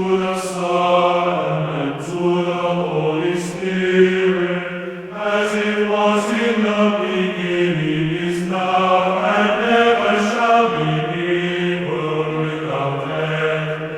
to the Son, and to the Holy Spirit, as it was in the beginning, is now, and ever shall be, world without end.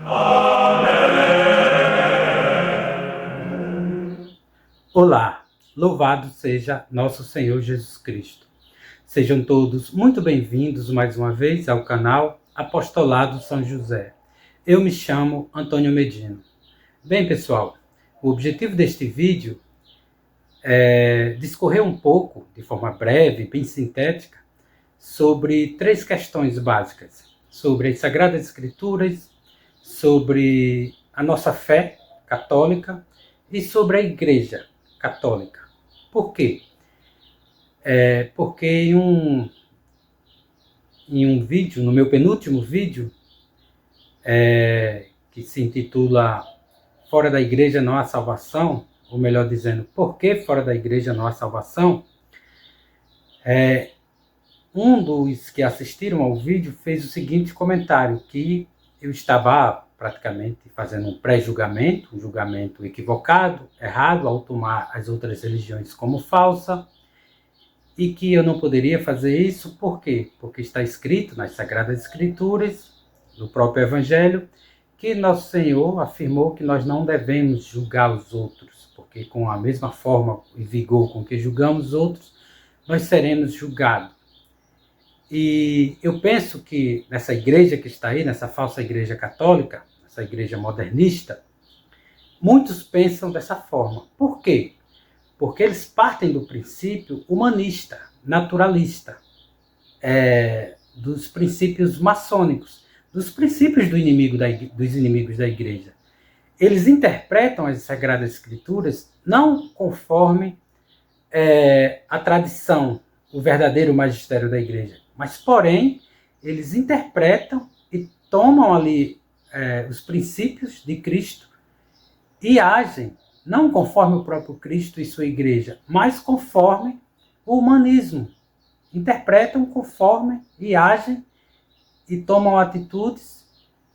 Amen. Olá, louvado seja nosso Senhor Jesus Cristo. Sejam todos muito bem-vindos mais uma vez ao canal Apostolado São José. Eu me chamo Antônio Medina. Bem, pessoal, o objetivo deste vídeo é discorrer um pouco, de forma breve, bem sintética, sobre três questões básicas. Sobre as Sagradas Escrituras, sobre a nossa fé católica e sobre a Igreja Católica. Por quê? Porque em um vídeo, no meu penúltimo vídeo, que se intitula Fora da Igreja Não Há Salvação, ou melhor dizendo, Por que Fora da Igreja Não Há Salvação? Um dos que assistiram ao vídeo fez o seguinte comentário, que eu estava praticamente fazendo um pré-julgamento, um julgamento equivocado, errado, ao tomar as outras religiões como falsa, e que eu não poderia fazer isso, por quê? Porque está escrito nas Sagradas Escrituras, no próprio Evangelho, que Nosso Senhor afirmou que nós não devemos julgar os outros, porque com a mesma forma e vigor com que julgamos os outros, nós seremos julgados. E eu penso que nessa igreja que está aí, nessa falsa igreja católica, essa igreja modernista, muitos pensam dessa forma. Por quê? Porque eles partem do princípio humanista, naturalista, dos princípios maçônicos, dos princípios dos inimigos da igreja. Eles interpretam as Sagradas Escrituras não conforme a tradição, o verdadeiro magistério da igreja, mas, porém, eles interpretam e tomam ali os princípios de Cristo e agem não conforme o próprio Cristo e sua igreja, mas conforme o humanismo. Interpretam conforme e agem e tomam atitudes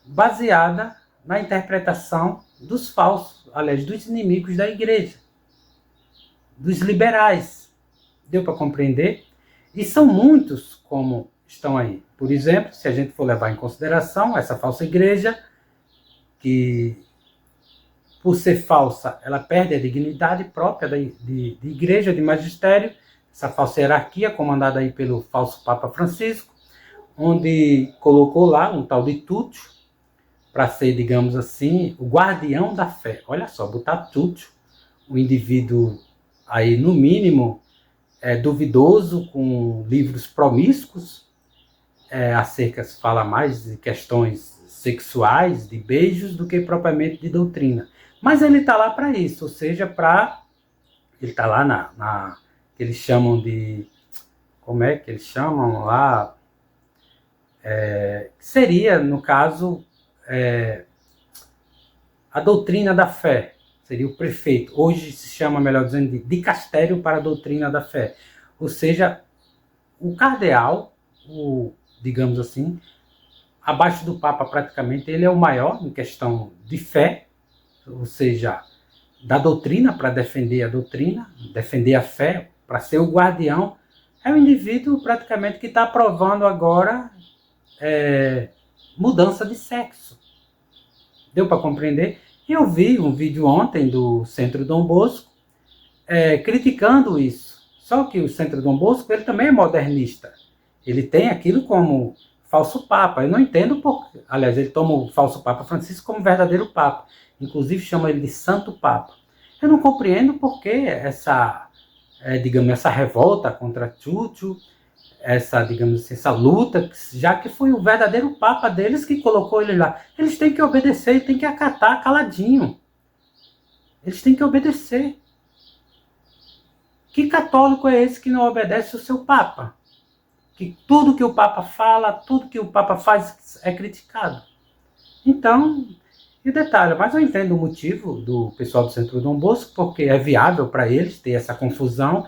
baseadas na interpretação dos falsos, aliás, dos inimigos da igreja, dos liberais. Deu para compreender? E são muitos como estão aí. Por exemplo, se a gente for levar em consideração essa falsa igreja, que por ser falsa, ela perde a dignidade própria de igreja, de magistério, essa falsa hierarquia comandada aí pelo falso Papa Francisco, onde colocou lá um tal de Túcio, para ser, digamos assim, o guardião da fé. Olha só, botar Túcio, o indivíduo aí, no mínimo, duvidoso, com livros promíscuos, fala mais de questões sexuais, de beijos, do que propriamente de doutrina. Mas ele está lá para isso, ou seja, ele está lá que eles chamam de... Como é que eles chamam lá? Seria, no caso, a doutrina da fé. Seria o prefeito. Hoje se chama, melhor dizendo, de dicastério para a doutrina da fé. Ou seja, o cardeal, digamos assim, abaixo do Papa praticamente, ele é o maior em questão de fé, ou seja, da doutrina, para defender a doutrina, defender a fé, para ser o guardião. É o indivíduo praticamente que está aprovando agora mudança de sexo. Deu para compreender? Eu vi um vídeo ontem do Centro Dom Bosco criticando isso. Só que o Centro Dom Bosco, ele também é modernista. Ele tem aquilo como falso Papa. Eu não entendo porque... Aliás, ele toma o falso Papa Francisco como verdadeiro Papa. Inclusive chama ele de Santo Papa. Eu não compreendo porque essa revolta contra Túcio, essa luta, já que foi o verdadeiro Papa deles que colocou ele lá. Eles têm que obedecer e têm que acatar caladinho. Eles têm que obedecer. Que católico é esse que não obedece o seu Papa? Que tudo que o Papa fala, tudo que o Papa faz é criticado. Então, e detalhe, mas eu entendo o motivo do pessoal do Centro Dom Bosco, porque é viável para eles ter essa confusão,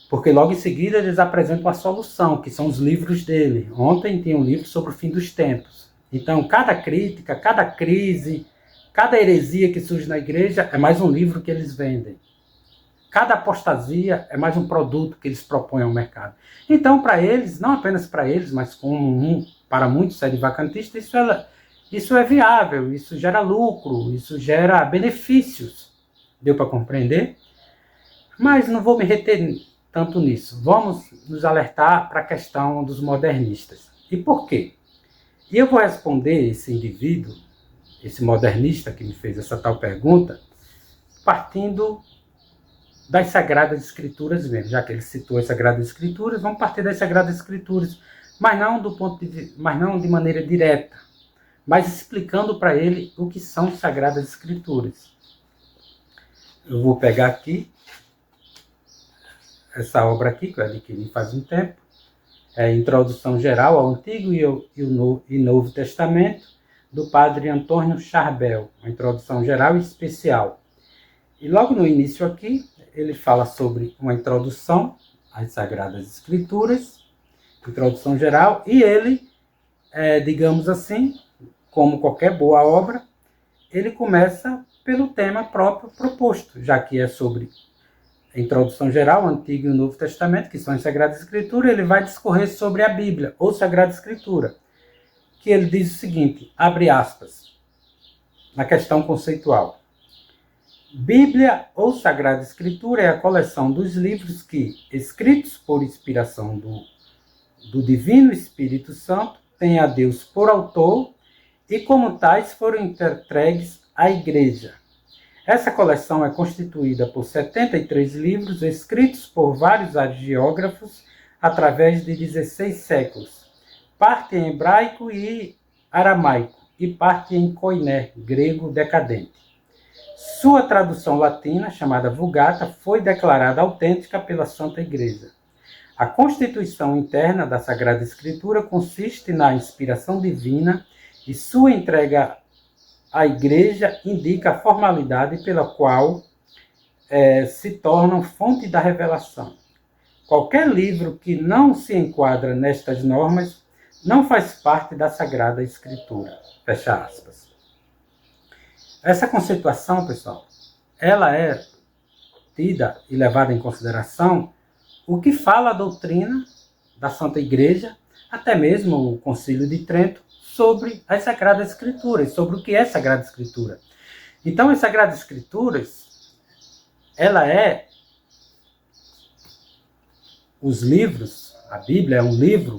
porque logo em seguida eles apresentam a solução, que são os livros dele. Ontem tem um livro sobre o fim dos tempos. Então, cada crítica, cada crise, Cada heresia que surge na igreja é mais um livro que eles vendem. Cada apostasia é mais um produto que eles propõem ao mercado. Então, para eles, não apenas para eles, mas para muitos sede-vacantistas, isso é viável, isso gera lucro, isso gera benefícios. Deu para compreender? Mas não vou me reter tanto nisso. Vamos nos alertar para a questão dos modernistas. E por quê? E eu vou responder esse indivíduo, esse modernista que me fez essa tal pergunta, partindo das Sagradas Escrituras mesmo. Já que ele citou as Sagradas Escrituras, vamos partir das Sagradas Escrituras, mas não de maneira direta, mas explicando para ele o que são as Sagradas Escrituras. Eu vou pegar aqui essa obra aqui, que eu adquiri faz um tempo, é Introdução Geral ao Antigo e Novo Testamento, do padre Antônio Charbel, uma introdução geral e especial. E logo no início aqui, ele fala sobre uma introdução às Sagradas Escrituras, introdução geral, e ele, digamos assim, como qualquer boa obra, ele começa pelo tema próprio proposto, já que é sobre a introdução geral, o Antigo e o Novo Testamento, que são as Sagradas Escrituras, ele vai discorrer sobre a Bíblia, ou Sagrada Escritura, que ele diz o seguinte, abre aspas, na questão conceitual. Bíblia ou Sagrada Escritura é a coleção dos livros que, escritos por inspiração do Divino Espírito Santo, têm a Deus por autor e, como tais, foram entregues à Igreja. Essa coleção é constituída por 73 livros escritos por vários hagiógrafos através de 16 séculos, parte em hebraico e aramaico e parte em koiné, grego decadente. Sua tradução latina, chamada Vulgata, foi declarada autêntica pela Santa Igreja. A constituição interna da Sagrada Escritura consiste na inspiração divina e sua entrega à Igreja indica a formalidade pela qual se tornam fonte da revelação. Qualquer livro que não se enquadra nestas normas não faz parte da Sagrada Escritura. Fecha aspas. Essa conceituação, pessoal, ela é tida e levada em consideração o que fala a doutrina da Santa Igreja, até mesmo o Concílio de Trento, sobre as Sagradas Escrituras, sobre o que é Sagrada Escritura. Então, as Sagradas Escrituras, ela é os livros, a Bíblia é um livro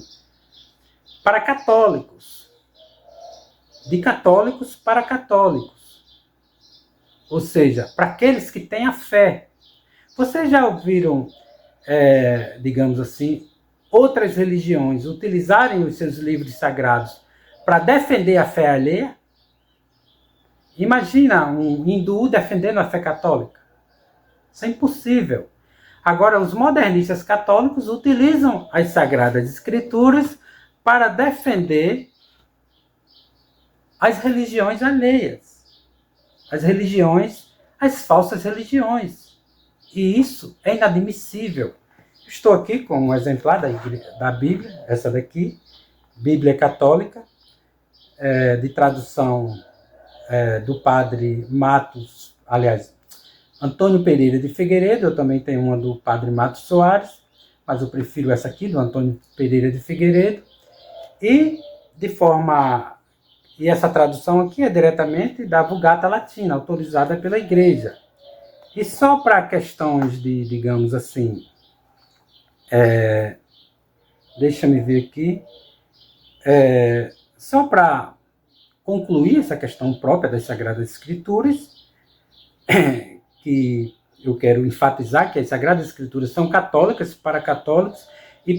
para católicos, de católicos para católicos. Ou seja, para aqueles que têm a fé. Vocês já ouviram, digamos assim, outras religiões utilizarem os seus livros sagrados para defender a fé alheia? Imagina um hindu defendendo a fé católica. Isso é impossível. Agora, os modernistas católicos utilizam as Sagradas Escrituras para defender as religiões alheias. As falsas religiões. E isso é inadmissível. Estou aqui com um exemplar da Bíblia, essa daqui, Bíblia Católica, de tradução do padre Matos, aliás, Antônio Pereira de Figueiredo. Eu também tenho uma do padre Matos Soares, mas eu prefiro essa aqui, do Antônio Pereira de Figueiredo. E essa tradução aqui é diretamente da Vulgata Latina, autorizada pela Igreja. E só para questões de, digamos assim, deixa-me ver aqui, só para concluir essa questão própria das Sagradas Escrituras, que eu quero enfatizar que as Sagradas Escrituras são católicas para católicos e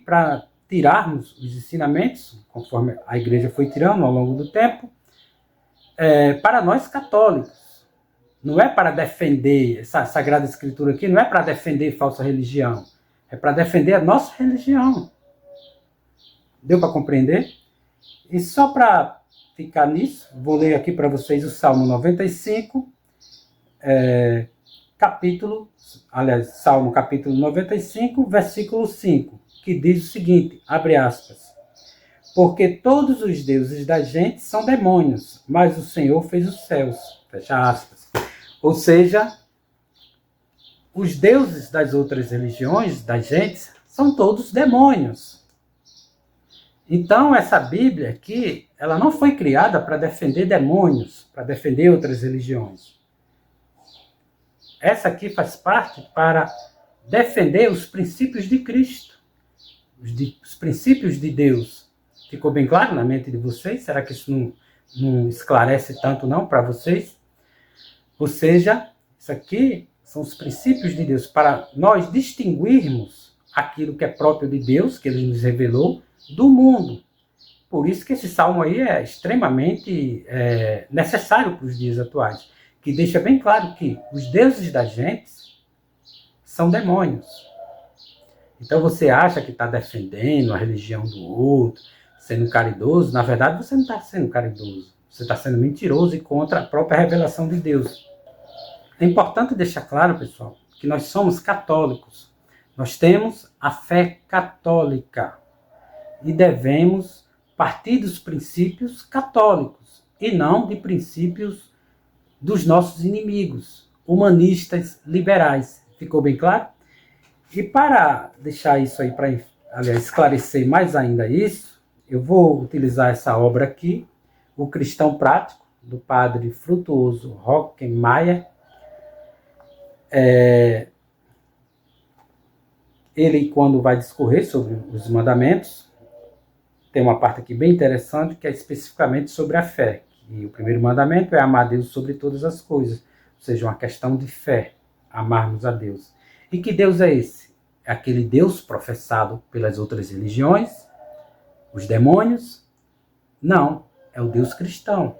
para tirarmos os ensinamentos, conforme a Igreja foi tirando ao longo do tempo, para nós católicos. Não é para defender, essa Sagrada Escritura aqui não é para defender falsa religião, é para defender a nossa religião. Deu para compreender? E só para ficar nisso, vou ler aqui para vocês o Salmo 95, Salmo capítulo 95, versículo 5, que diz o seguinte, abre aspas, Porque todos os deuses da gente são demônios, mas o Senhor fez os céus. Fecha aspas. Ou seja, os deuses das outras religiões, das gentes, são todos demônios. Então, essa Bíblia aqui, ela não foi criada para defender demônios, para defender outras religiões. Essa aqui faz parte para defender os princípios de Cristo, os princípios de Deus. Ficou bem claro na mente de vocês? Será que isso não esclarece tanto não para vocês? Ou seja, isso aqui são os princípios de Deus para nós distinguirmos aquilo que é próprio de Deus, que Ele nos revelou, do mundo. Por isso que esse salmo aí é extremamente necessário para os dias atuais, que deixa bem claro que os deuses da gente são demônios. Então você acha que está defendendo a religião do outro, sendo caridoso, na verdade você não está sendo caridoso, você está sendo mentiroso e contra a própria revelação de Deus. É importante deixar claro, pessoal, que nós somos católicos. Nós temos a fé católica e devemos partir dos princípios católicos e não de princípios dos nossos inimigos, humanistas, liberais. Ficou bem claro? E para deixar isso aí, para esclarecer mais ainda isso, eu vou utilizar essa obra aqui, O Cristão Prático, do padre Frutuoso Hockenmayer. Ele, quando vai discorrer sobre os mandamentos, tem uma parte aqui bem interessante, que é especificamente sobre a fé. E o primeiro mandamento é amar a Deus sobre todas as coisas, ou seja, uma questão de fé, amarmos a Deus. E que Deus é esse? É aquele Deus professado pelas outras religiões, os demônios? Não, é o Deus cristão,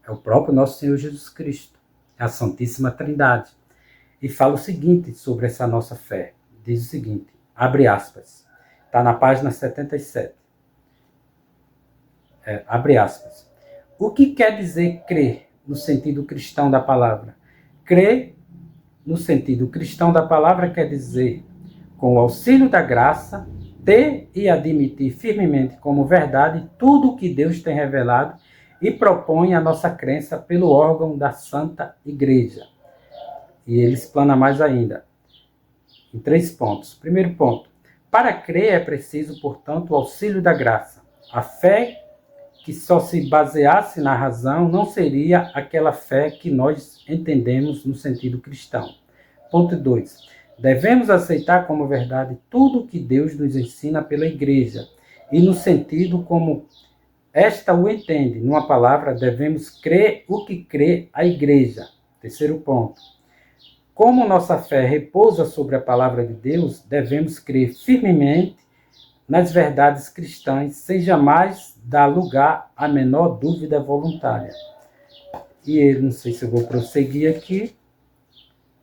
é o próprio nosso Senhor Jesus Cristo, é a Santíssima Trindade. E fala o seguinte sobre essa nossa fé. Diz o seguinte, abre aspas, está na página 77. Abre aspas. O que quer dizer crer no sentido cristão da palavra? Crer no sentido cristão da palavra quer dizer, com o auxílio da graça, ter e admitir firmemente como verdade tudo o que Deus tem revelado e propõe a nossa crença pelo órgão da Santa Igreja. E ele explana mais ainda, em 3 pontos. Primeiro ponto, para crer é preciso, portanto, o auxílio da graça. A fé que só se baseasse na razão não seria aquela fé que nós entendemos no sentido cristão. Ponto 2. Devemos aceitar como verdade tudo o que Deus nos ensina pela Igreja e no sentido como esta o entende. Numa palavra, devemos crer o que crê a Igreja. Terceiro ponto. Como nossa fé repousa sobre a palavra de Deus, devemos crer firmemente nas verdades cristãs, sem jamais dar lugar à menor dúvida voluntária. E não sei se eu vou prosseguir aqui,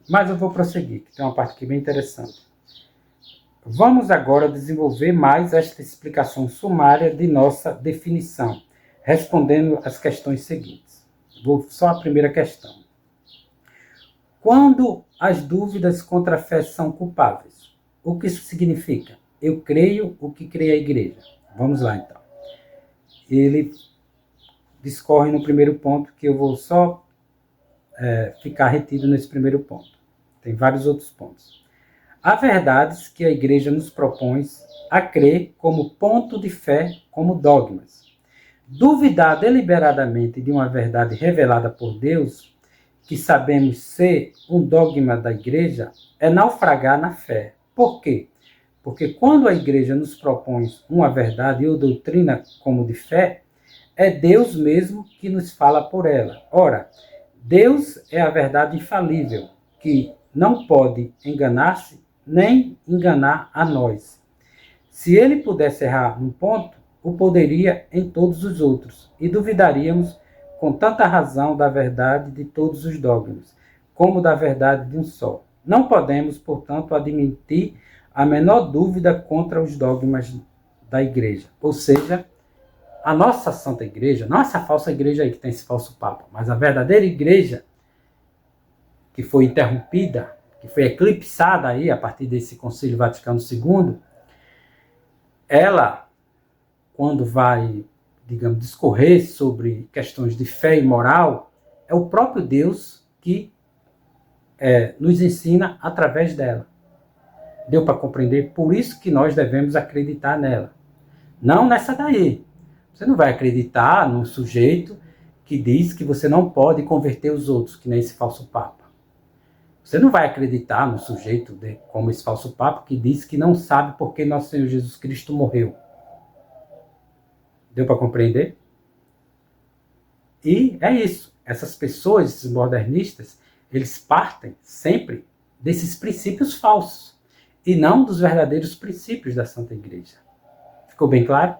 mas eu vou prosseguir, que tem uma parte aqui bem interessante. Vamos agora desenvolver mais esta explicação sumária de nossa definição, respondendo às questões seguintes. Vou só a primeira questão. Quando as dúvidas contra a fé são culpáveis, o que isso significa? Eu creio o que crê a Igreja. Vamos lá, então. Ele discorre no primeiro ponto, que eu vou só ficar retido nesse primeiro ponto. Tem vários outros pontos. Há verdades que a Igreja nos propõe a crer como ponto de fé, como dogmas. Duvidar deliberadamente de uma verdade revelada por Deus, que sabemos ser um dogma da Igreja, é naufragar na fé. Por quê? Porque quando a Igreja nos propõe uma verdade ou doutrina como de fé, é Deus mesmo que nos fala por ela. Ora, Deus é a verdade infalível, que não pode enganar-se nem enganar a nós. Se ele pudesse errar num ponto, o poderia em todos os outros, e duvidaríamos com tanta razão da verdade de todos os dogmas, como da verdade de um só. Não podemos, portanto, admitir a menor dúvida contra os dogmas da Igreja. Ou seja, a nossa Santa Igreja, não essa falsa igreja aí que tem esse falso Papa, mas a verdadeira Igreja, que foi interrompida, que foi eclipsada aí a partir desse Concílio Vaticano II, ela quando vai, digamos, discorrer sobre questões de fé e moral, é o próprio Deus que nos ensina através dela. Deu para compreender? Por isso que nós devemos acreditar nela. Não nessa daí. Você não vai acreditar num sujeito que diz que você não pode converter os outros, que nem esse falso papa. Você não vai acreditar num sujeito como esse falso papa que diz que não sabe por que nosso Senhor Jesus Cristo morreu. Deu para compreender? E é isso. Essas pessoas, esses modernistas, eles partem sempre desses princípios falsos e não dos verdadeiros princípios da Santa Igreja. Ficou bem claro?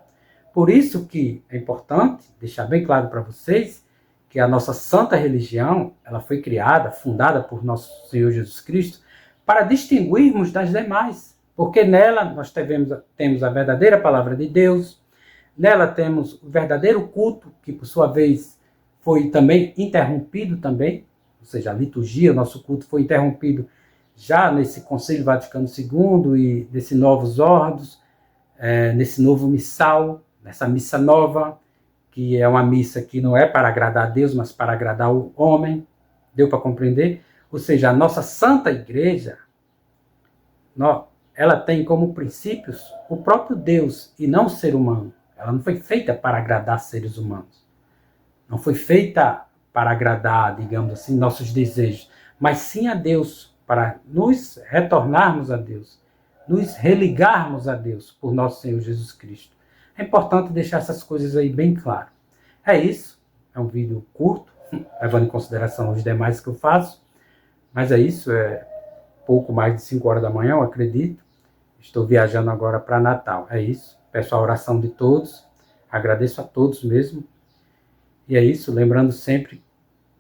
Por isso que é importante deixar bem claro para vocês que a nossa santa religião, ela foi criada, fundada por nosso Senhor Jesus Cristo, para distinguirmos das demais. Porque nela nós temos a verdadeira palavra de Deus, nela temos o verdadeiro culto, que por sua vez foi também interrompido também, ou seja, a liturgia, o nosso culto foi interrompido já nesse Concílio Vaticano II e nesses novos ordos, nesse novo missal, nessa missa nova, que é uma missa que não é para agradar a Deus, mas para agradar o homem. Deu para compreender? Ou seja, a nossa Santa Igreja, ela tem como princípios o próprio Deus e não o ser humano. Ela não foi feita para agradar seres humanos. Não foi feita para agradar, digamos assim, nossos desejos, mas sim a Deus, para nos retornarmos a Deus, nos religarmos a Deus por nosso Senhor Jesus Cristo. É importante deixar essas coisas aí bem claras. É isso. É um vídeo curto, levando em consideração os demais que eu faço. Mas é isso. É pouco mais de 5 horas da manhã, eu acredito. Estou viajando agora para Natal. É isso. Peço a oração de todos. Agradeço a todos mesmo. E é isso. Lembrando sempre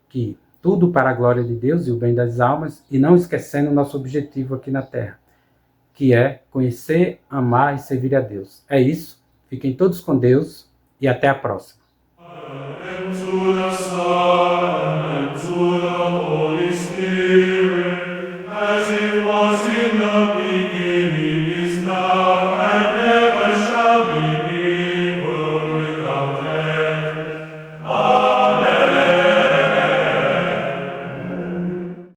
que tudo para a glória de Deus e o bem das almas. E não esquecendo o nosso objetivo aqui na Terra, que é conhecer, amar e servir a Deus. É isso. Fiquem todos com Deus e até a próxima.